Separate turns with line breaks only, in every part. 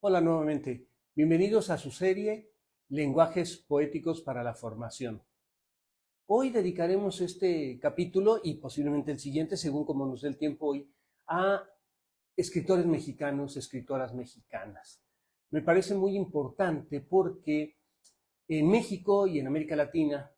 Hola nuevamente, bienvenidos a su serie Lenguajes Poéticos para la Formación. Hoy dedicaremos este capítulo y posiblemente el siguiente, según como nos dé el tiempo hoy, a escritores mexicanos, escritoras mexicanas. Me parece muy importante porque en México y en América Latina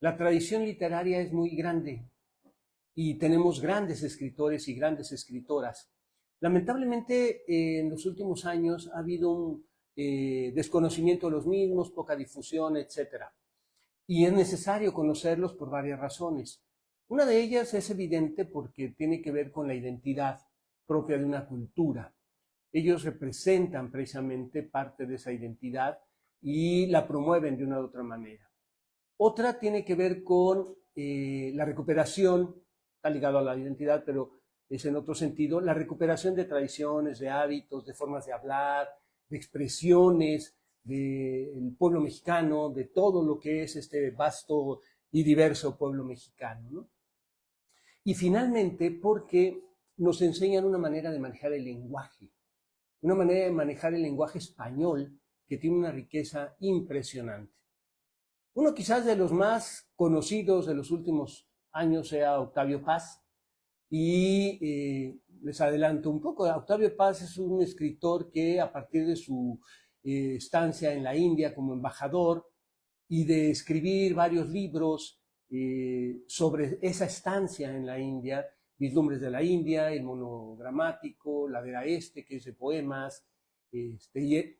la tradición literaria es muy grande y tenemos grandes escritores y grandes escritoras. Lamentablemente, en los últimos años ha habido un desconocimiento de los mismos, poca difusión, etcétera. Y es necesario conocerlos por varias razones. Una de ellas es evidente porque tiene que ver con la identidad propia de una cultura. Ellos representan precisamente parte de esa identidad y la promueven de una u otra manera. Otra tiene que ver con la recuperación, está ligado a la identidad, pero es en otro sentido, la recuperación de tradiciones, de hábitos, de formas de hablar, de expresiones del pueblo mexicano, de todo lo que es este vasto y diverso pueblo mexicano, ¿no? Y finalmente, porque nos enseñan una manera de manejar el lenguaje, una manera de manejar el lenguaje español que tiene una riqueza impresionante. Uno quizás de los más conocidos de los últimos años sea Octavio Paz, y les adelanto un poco. Octavio Paz es un escritor que a partir de su estancia en la India como embajador y de escribir varios libros sobre esa estancia en la India, Vislumbres de la India, el monogramático, Ladera Este, que es de poemas, y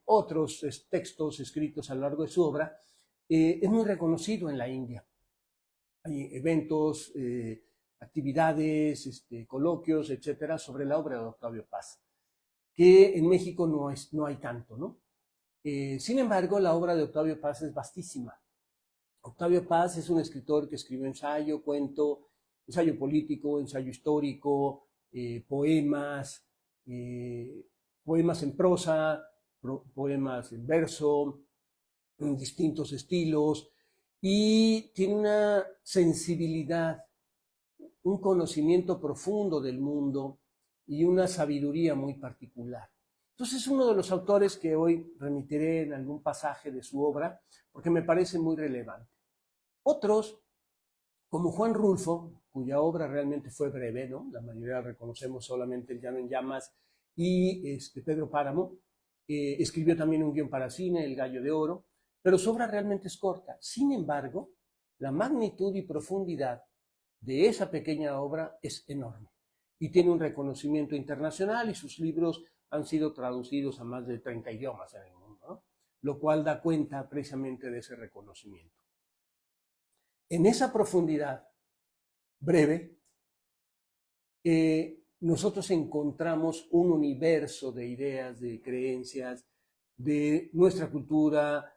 otros textos escritos a lo largo de su obra, es muy reconocido en la India. Hay eventos, actividades, coloquios, etcétera, sobre la obra de Octavio Paz, que en México no hay tanto, ¿no? Sin embargo, la obra de Octavio Paz es vastísima. Octavio Paz es un escritor que escribió ensayo, cuento, ensayo político, ensayo histórico, poemas, poemas en prosa, poemas en verso, en distintos estilos, y tiene una sensibilidad, un conocimiento profundo del mundo y una sabiduría muy particular. Entonces es uno de los autores que hoy remitiré en algún pasaje de su obra porque me parece muy relevante. Otros, como Juan Rulfo, cuya obra realmente fue breve, ¿no? La mayoría reconocemos solamente El Llano en Llamas y Pedro Páramo. Escribió también un guión para cine, El Gallo de Oro, pero su obra realmente es corta. Sin embargo, la magnitud y profundidad de esa pequeña obra es enorme y tiene un reconocimiento internacional y sus libros han sido traducidos a más de 30 idiomas en el mundo, ¿no? Lo cual da cuenta precisamente de ese reconocimiento. En esa profundidad breve, nosotros encontramos un universo de ideas, de creencias, de nuestra cultura,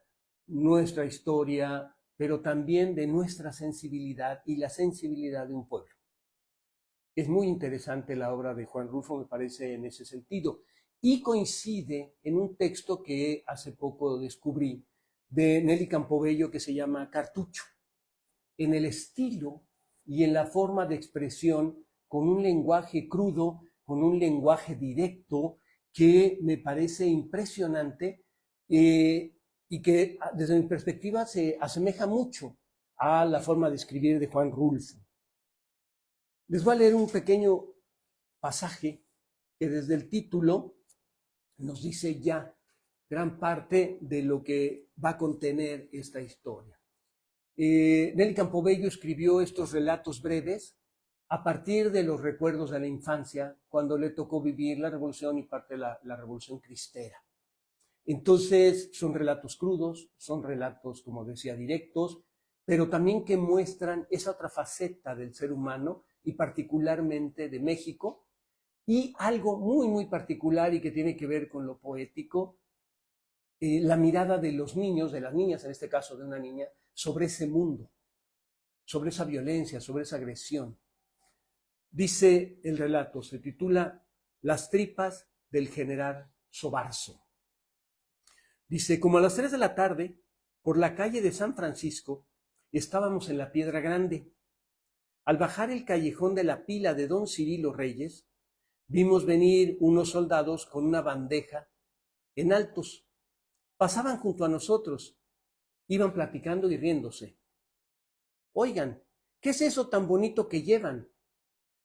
nuestra historia, pero también de nuestra sensibilidad y la sensibilidad de un pueblo. Es muy interesante la obra de Juan Rulfo, me parece, en ese sentido. Y coincide en un texto que hace poco descubrí de Nelly Campobello que se llama Cartucho, en el estilo y en la forma de expresión, con un lenguaje crudo, con un lenguaje directo, que me parece impresionante y que desde mi perspectiva se asemeja mucho a la forma de escribir de Juan Rulfo. Les voy a leer un pequeño pasaje que desde el título nos dice ya gran parte de lo que va a contener esta historia. Nelly Campobello escribió estos relatos breves a partir de los recuerdos de la infancia, cuando le tocó vivir la revolución y parte de la revolución cristera. Entonces son relatos crudos, son relatos, como decía, directos, pero también que muestran esa otra faceta del ser humano y particularmente de México, y algo muy, muy particular y que tiene que ver con lo poético, la mirada de los niños, de las niñas, en este caso de una niña, sobre ese mundo, sobre esa violencia, sobre esa agresión. Dice el relato, se titula Las tripas del general Sobarzo. Dice, como a las 3 de la tarde, por la calle de San Francisco, estábamos en la Piedra Grande. Al bajar el callejón de la pila de don Cirilo Reyes, vimos venir unos soldados con una bandeja en altos. Pasaban junto a nosotros, iban platicando y riéndose. Oigan, ¿qué es eso tan bonito que llevan?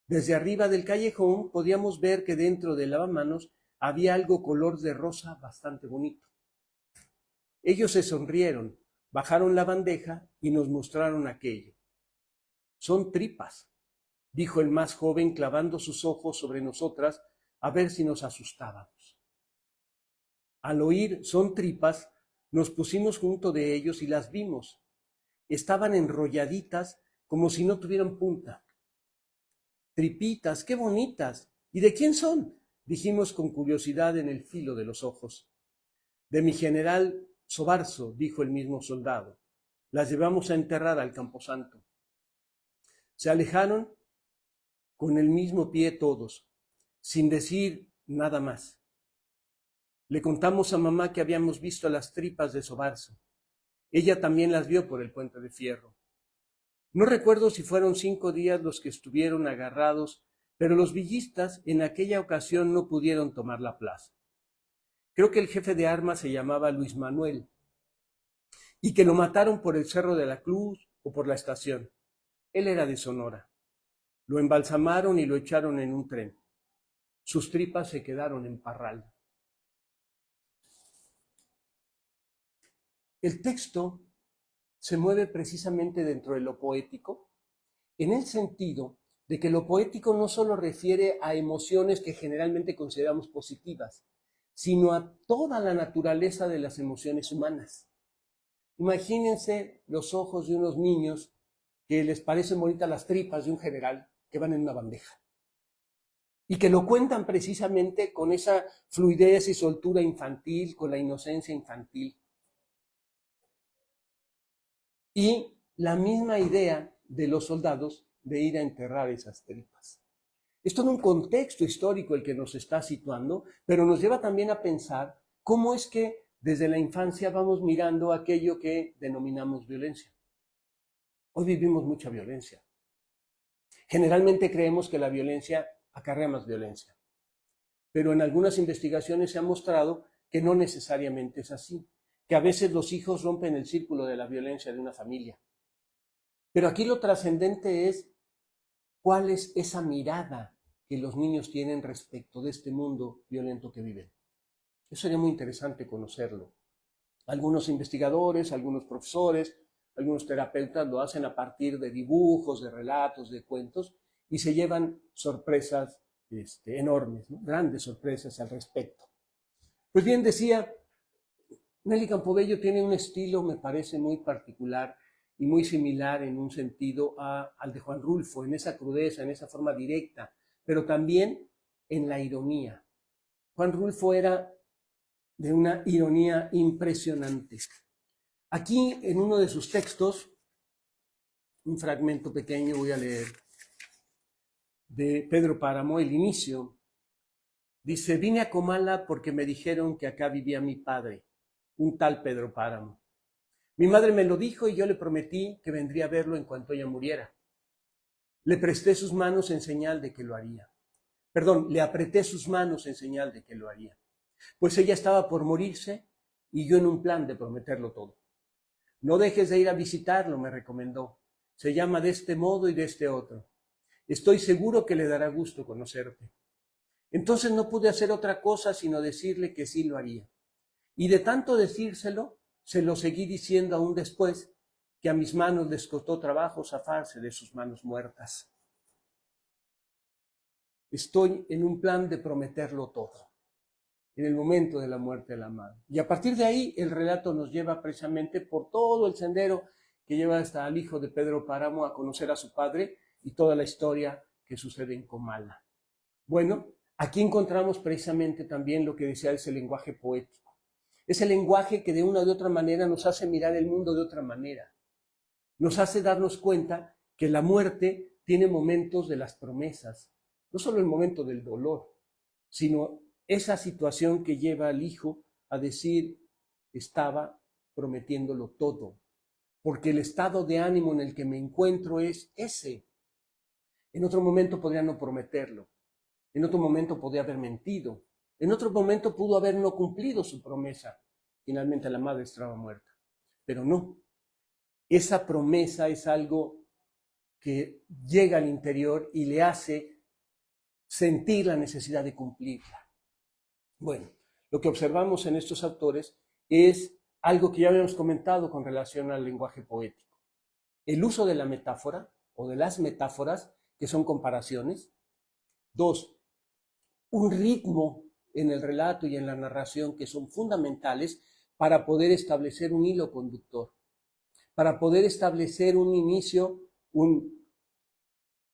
Desde arriba del callejón podíamos ver que dentro del lavamanos había algo color de rosa bastante bonito. Ellos se sonrieron, bajaron la bandeja y nos mostraron aquello. Son tripas, dijo el más joven clavando sus ojos sobre nosotras a ver si nos asustábamos. Al oír son tripas, nos pusimos junto de ellos y las vimos. Estaban enrolladitas como si no tuvieran punta. Tripitas, qué bonitas. ¿Y de quién son? Dijimos con curiosidad en el filo de los ojos. De mi general Sobarzo, dijo el mismo soldado. Las llevamos a enterrar al camposanto. Se alejaron con el mismo pie todos, sin decir nada más. Le contamos a mamá que habíamos visto las tripas de Sobarzo. Ella también las vio por el puente de fierro. No recuerdo si fueron 5 días los que estuvieron agarrados, pero los villistas en aquella ocasión no pudieron tomar la plaza. Creo que el jefe de armas se llamaba Luis Manuel, y que lo mataron por el Cerro de la Cruz o por la estación. Él era de Sonora. Lo embalsamaron y lo echaron en un tren. Sus tripas se quedaron en Parral. El texto se mueve precisamente dentro de lo poético, en el sentido de que lo poético no solo refiere a emociones que generalmente consideramos positivas, sino a toda la naturaleza de las emociones humanas. Imagínense los ojos de unos niños que les parecen bonitas las tripas de un general que van en una bandeja y que lo cuentan precisamente con esa fluidez y soltura infantil, con la inocencia infantil. Y la misma idea de los soldados de ir a enterrar esas tripas. Es todo un contexto histórico el que nos está situando, pero nos lleva también a pensar cómo es que desde la infancia vamos mirando aquello que denominamos violencia. Hoy vivimos mucha violencia. Generalmente creemos que la violencia acarrea más violencia, pero en algunas investigaciones se ha mostrado que no necesariamente es así, que a veces los hijos rompen el círculo de la violencia de una familia. Pero aquí lo trascendente es cuál es esa mirada que los niños tienen respecto de este mundo violento que viven. Eso sería muy interesante conocerlo. Algunos investigadores, algunos profesores, algunos terapeutas lo hacen a partir de dibujos, de relatos, de cuentos, y se llevan sorpresas enormes, ¿no? Grandes sorpresas al respecto. Pues bien, decía, Nelly Campobello tiene un estilo, me parece, muy particular y muy similar en un sentido al de Juan Rulfo, en esa crudeza, en esa forma directa, pero también en la ironía. Juan Rulfo era de una ironía impresionante. Aquí, en uno de sus textos, un fragmento pequeño voy a leer, de Pedro Páramo, el inicio, dice: vine a Comala porque me dijeron que acá vivía mi padre, un tal Pedro Páramo. Mi madre me lo dijo y yo le prometí que vendría a verlo en cuanto ella muriera. Le presté sus manos en señal de que lo haría. Perdón, le apreté sus manos en señal de que lo haría. Pues ella estaba por morirse y yo en un plan de prometerlo todo. No dejes de ir a visitarlo, me recomendó. Se llama de este modo y de este otro. Estoy seguro que le dará gusto conocerte. Entonces no pude hacer otra cosa sino decirle que sí lo haría. Y de tanto decírselo, se lo seguí diciendo aún después, que a mis manos les costó trabajo zafarse de sus manos muertas. Estoy en un plan de prometerlo todo, en el momento de la muerte de la madre. Y a partir de ahí, el relato nos lleva precisamente por todo el sendero que lleva hasta al hijo de Pedro Páramo a conocer a su padre y toda la historia que sucede en Comala. Bueno, aquí encontramos precisamente también lo que decía ese lenguaje poético. Ese lenguaje que de una u de otra manera nos hace mirar el mundo de otra manera. Nos hace darnos cuenta que la muerte tiene momentos de las promesas, no solo el momento del dolor, sino esa situación que lleva al hijo a decir: estaba prometiéndolo todo, porque el estado de ánimo en el que me encuentro es ese. En otro momento podría no prometerlo, en otro momento podría haber mentido, En otro momento pudo haber no cumplido su promesa. Finalmente la madre estaba muerta. Pero no. Esa promesa es algo que llega al interior y le hace sentir la necesidad de cumplirla. Bueno, lo que observamos en estos autores es algo que ya habíamos comentado con relación al lenguaje poético. El uso de la metáfora o de las metáforas, que son comparaciones. 2, un ritmo en el relato y en la narración que son fundamentales para poder establecer un hilo conductor, para poder establecer un inicio, un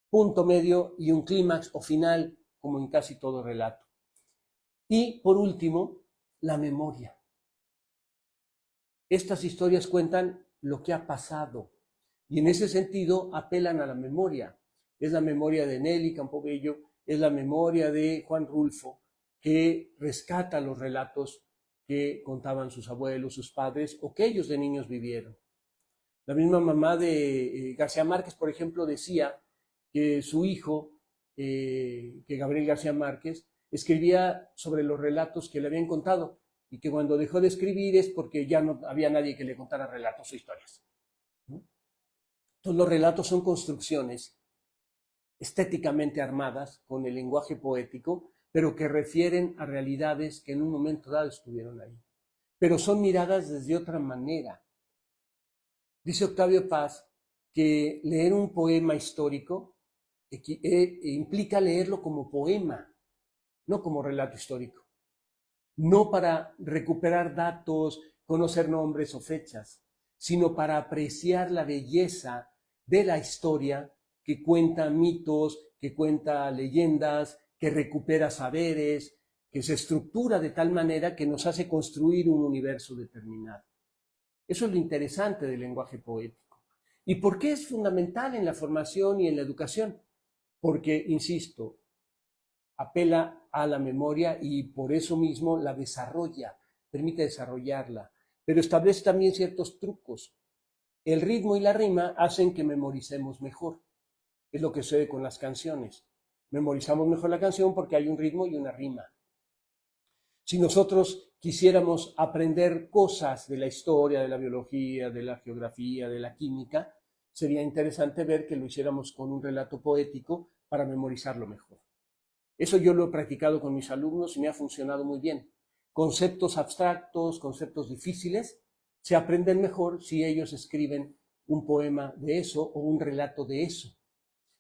punto medio y un clímax o final, como en casi todo relato. Y por último, la memoria. Estas historias cuentan lo que ha pasado y en ese sentido apelan a la memoria. Es la memoria de Nelly Campobello, es la memoria de Juan Rulfo, que rescata los relatos que contaban sus abuelos, sus padres o que ellos de niños vivieron. La misma mamá de García Márquez, por ejemplo, decía que su hijo, que Gabriel García Márquez, escribía sobre los relatos que le habían contado y que cuando dejó de escribir es porque ya no había nadie que le contara relatos o historias. Entonces los relatos son construcciones estéticamente armadas con el lenguaje poético, pero que refieren a realidades que en un momento dado estuvieron ahí. Pero son miradas desde otra manera. Dice Octavio Paz que leer un poema histórico implica leerlo como poema, no como relato histórico. No para recuperar datos, conocer nombres o fechas, sino para apreciar la belleza de la historia que cuenta mitos, que cuenta leyendas, que recupera saberes, que se estructura de tal manera que nos hace construir un universo determinado. Eso es lo interesante del lenguaje poético. ¿Y por qué es fundamental en la formación y en la educación? Porque, insisto, apela a la memoria y por eso mismo la desarrolla, permite desarrollarla, pero establece también ciertos trucos. El ritmo y la rima hacen que memoricemos mejor. Es lo que sucede con las canciones. Memorizamos mejor la canción porque hay un ritmo y una rima. Si nosotros quisiéramos aprender cosas de la historia, de la biología, de la geografía, de la química, sería interesante ver que lo hiciéramos con un relato poético para memorizarlo mejor. Eso yo lo he practicado con mis alumnos y me ha funcionado muy bien. Conceptos abstractos, conceptos difíciles, se aprenden mejor si ellos escriben un poema de eso o un relato de eso,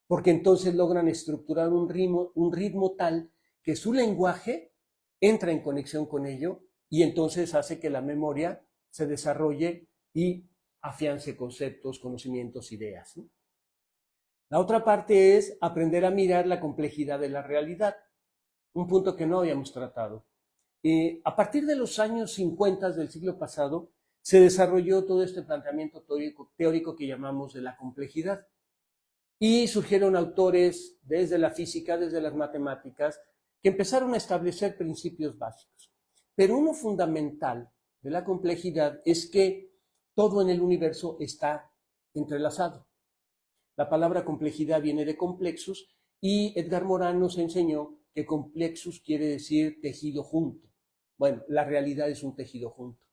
porque entonces logran estructurar un ritmo tal que su lenguaje entra en conexión con ello y entonces hace que la memoria se desarrolle y afiance conceptos, conocimientos, ideas, ¿no? La otra parte es aprender a mirar la complejidad de la realidad, un punto que no habíamos tratado. A partir de los años 50 del siglo pasado, se desarrolló todo este planteamiento teórico que llamamos de la complejidad. Y surgieron autores desde la física, desde las matemáticas, que empezaron a establecer principios básicos. Pero uno fundamental de la complejidad es que todo en el universo está entrelazado. La palabra complejidad viene de complexus y Edgar Morin nos enseñó que complexus quiere decir tejido junto. Bueno, la realidad es un tejido junto.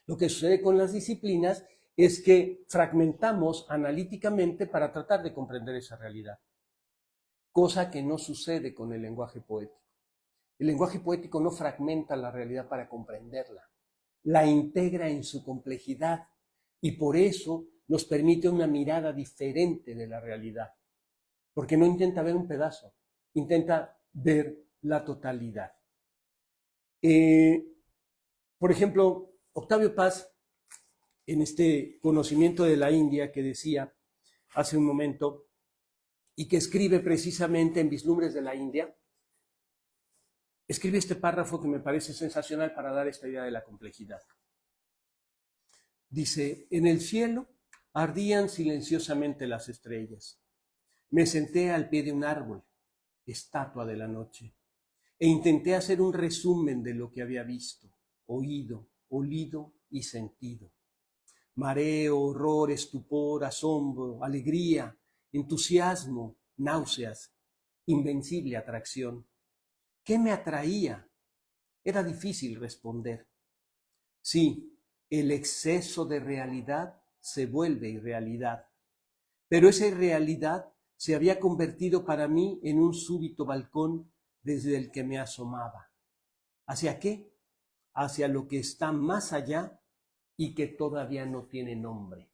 Lo que sucede con las disciplinas es que fragmentamos analíticamente para tratar de comprender esa realidad, cosa que no sucede con el lenguaje poético. El lenguaje poético no fragmenta la realidad para comprenderla, la integra en su complejidad y por eso nos permite una mirada diferente de la realidad, porque no intenta ver un pedazo, intenta ver la totalidad. Por ejemplo, Octavio Paz, en este conocimiento de la India que decía hace un momento, y que escribe precisamente en Vislumbres de la India, escribe este párrafo que me parece sensacional para dar esta idea de la complejidad. Dice, en el cielo ardían silenciosamente las estrellas. Me senté al pie de un árbol, estatua de la noche, e intenté hacer un resumen de lo que había visto, oído, olido y sentido. Mareo, horror, estupor, asombro, alegría, entusiasmo, náuseas, invencible atracción. ¿Qué me atraía? Era difícil responder. Sí, el exceso de realidad se vuelve irrealidad, pero esa irrealidad se había convertido para mí en un súbito balcón desde el que me asomaba. ¿Hacia qué? Hacia lo que está más allá y que todavía no tiene nombre.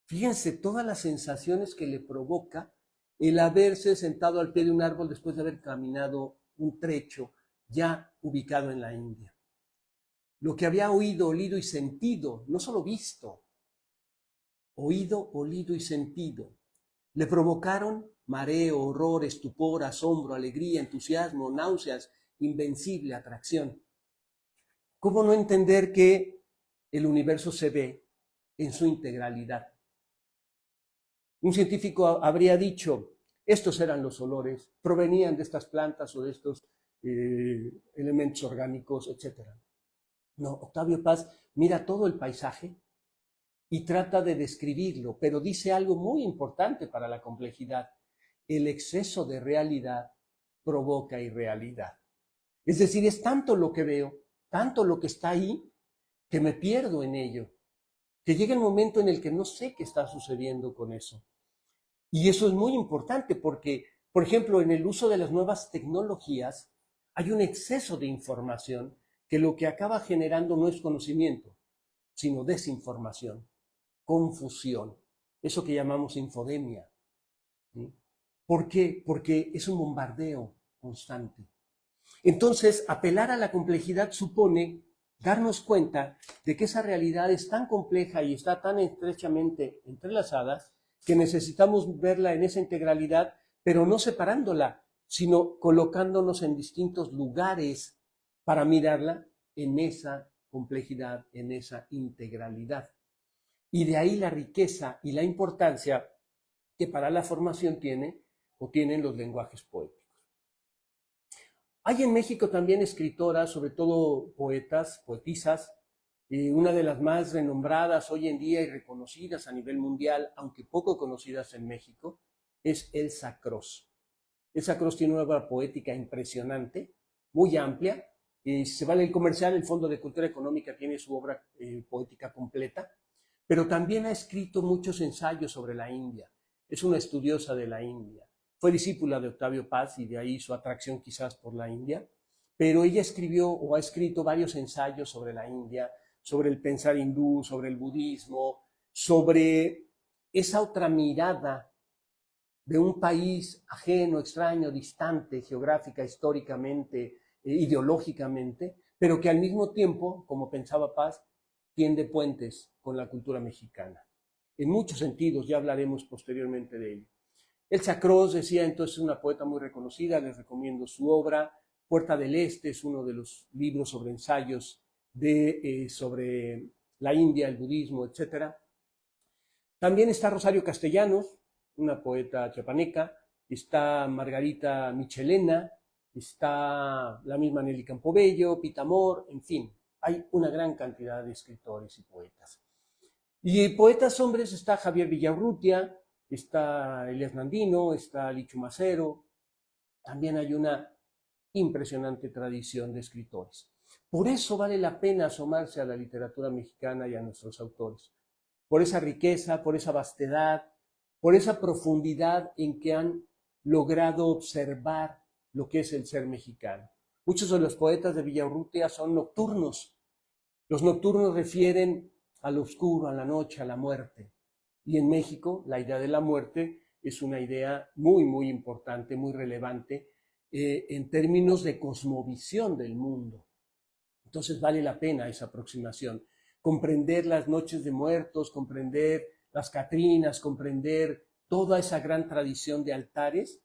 Fíjense todas las sensaciones que le provoca el haberse sentado al pie de un árbol después de haber caminado un trecho ya ubicado en la India. Lo que había oído, olido y sentido, no solo visto, oído, olido y sentido, le provocaron mareo, horror, estupor, asombro, alegría, entusiasmo, náuseas, invencible atracción. ¿Cómo no entender que el universo se ve en su integralidad? Un científico habría dicho, estos eran los olores, provenían de estas plantas o de estos elementos orgánicos, etc. No, Octavio Paz mira todo el paisaje y trata de describirlo, pero dice algo muy importante para la complejidad. El exceso de realidad provoca irrealidad. Es decir, es tanto lo que veo, tanto lo que está ahí, que me pierdo en ello, que llega el momento en el que no sé qué está sucediendo con eso. Y eso es muy importante porque, por ejemplo, en el uso de las nuevas tecnologías hay un exceso de información que lo que acaba generando no es conocimiento, sino desinformación, confusión, eso que llamamos infodemia. ¿Sí? ¿Por qué? Porque es un bombardeo constante. Entonces, apelar a la complejidad supone darnos cuenta de que esa realidad es tan compleja y está tan estrechamente entrelazada que necesitamos verla en esa integralidad, pero no separándola, sino colocándonos en distintos lugares para mirarla en esa complejidad, en esa integralidad. Y de ahí la riqueza y la importancia que para la formación tiene o tienen los lenguajes poéticos. Hay en México también escritoras, sobre todo poetas, poetisas, una de las más renombradas hoy en día y reconocidas a nivel mundial, aunque poco conocidas en México, es Elsa Cross. Elsa Cross tiene una obra poética impresionante, muy amplia. Si se vale el comercial, el Fondo de Cultura Económica tiene su obra poética completa, pero también ha escrito muchos ensayos sobre la India. Es una estudiosa de la India. Fue discípula de Octavio Paz y de ahí su atracción quizás por la India, pero ella escribió o ha escrito varios ensayos sobre la India, sobre el pensar hindú, sobre el budismo, sobre esa otra mirada de un país ajeno, extraño, distante, geográfica, históricamente, ideológicamente, pero que al mismo tiempo, como pensaba Paz, tiende puentes con la cultura mexicana. En muchos sentidos, ya hablaremos posteriormente de ello. Elsa Cross decía entonces, una poeta muy reconocida, les recomiendo su obra. Puerta del Este es uno de los libros sobre ensayos sobre la India, el budismo, etc. También está Rosario Castellanos, una poeta chiapaneca, está Margarita Michelena, está la misma Nelly Campobello, Pita Amor, en fin, hay una gran cantidad de escritores y poetas. Y poetas hombres está Javier Villaurrutia, está Elías Nandino, está Lichu Macero, también hay una impresionante tradición de escritores. Por eso vale la pena asomarse a la literatura mexicana y a nuestros autores, por esa riqueza, por esa vastedad, por esa profundidad en que han logrado observar lo que es el ser mexicano. Muchos de los poetas de Villaurrutia son nocturnos. Los nocturnos refieren al oscuro, a la noche, a la muerte. Y en México la idea de la muerte es una idea muy, muy importante, muy relevante en términos de cosmovisión del mundo. Entonces vale la pena esa aproximación. Comprender las noches de muertos, comprender las Catrinas, comprender toda esa gran tradición de altares,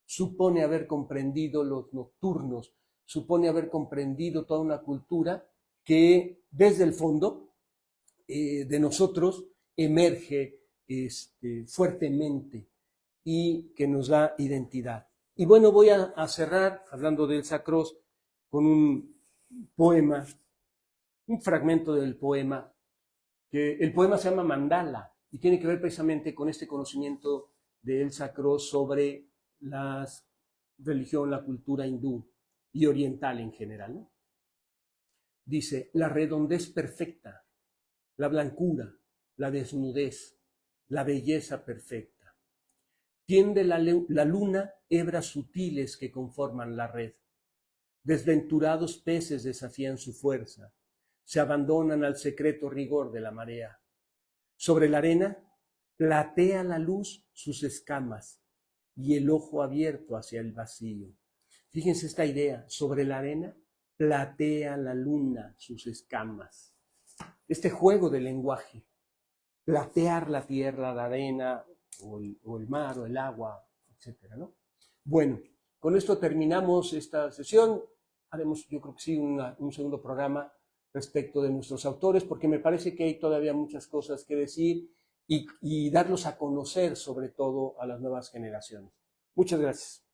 supone haber comprendido los nocturnos, supone haber comprendido toda una cultura que desde el fondo de nosotros emerge fuertemente y que nos da identidad. Y bueno, voy a cerrar hablando de Elsa Cross con un poema, un fragmento del poema, que el poema se llama Mandala y tiene que ver precisamente con este conocimiento de Elsa Cross sobre la religión, la cultura hindú. y oriental en general, ¿no? Dice, la redondez perfecta, la blancura, la desnudez, la belleza perfecta. Tiende la luna hebras sutiles que conforman la red. Desventurados peces desafían su fuerza, se abandonan al secreto rigor de la marea. Sobre la arena platea la luz sus escamas y el ojo abierto hacia el vacío. Fíjense esta idea, sobre la arena platea la luna sus escamas. Este juego de lenguaje, platear la tierra, la arena, o el mar, o el agua, etcétera, ¿no? Bueno, con esto terminamos esta sesión. Haremos, yo creo que sí, un segundo programa respecto de nuestros autores, porque me parece que hay todavía muchas cosas que decir y darlos a conocer, sobre todo a las nuevas generaciones. Muchas gracias.